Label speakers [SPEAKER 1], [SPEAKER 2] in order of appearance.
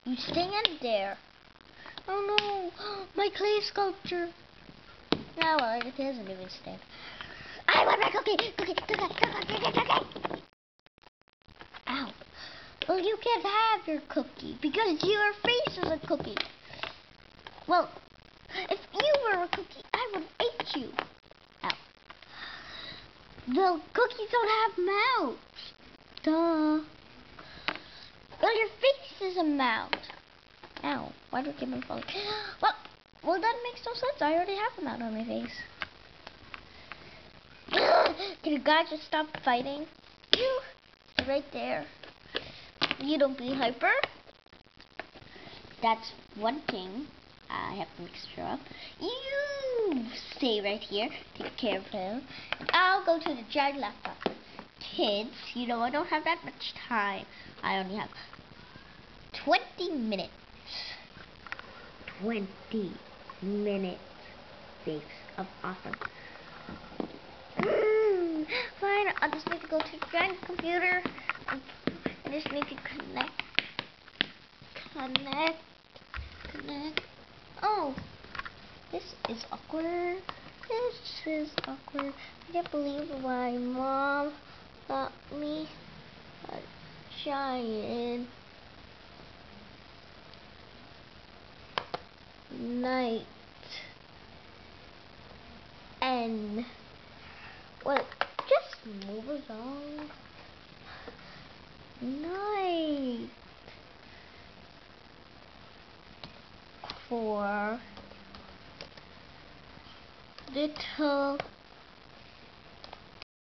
[SPEAKER 1] You stay in there. Oh no, my clay sculpture. No, well, it doesn't even stand. I want my cookie! Cookie! Ow. Well, you can't have your cookie because your face is a cookie. Well, if you were a cookie, I would eat you. Ow. The cookies don't have mouths. Duh. Well, your face is a mouth. Ow. Why do I keep on falling? Well, that makes no sense. I already have a mouth on my face. Can you guys just stop fighting? You, right there. You don't be hyper. That's one thing I have to make sure of. You stay right here. Take care of him. And I'll go to the giant laptop. Kids, you know I don't have that much time. I only have 20 minutes. 20 minutes, babes, of awesome. Fine, I just need to go to the giant computer. I just need to connect. Oh, this is awkward. This is awkward. I can't believe my mom got me a giant night. And well, just move along. Night for little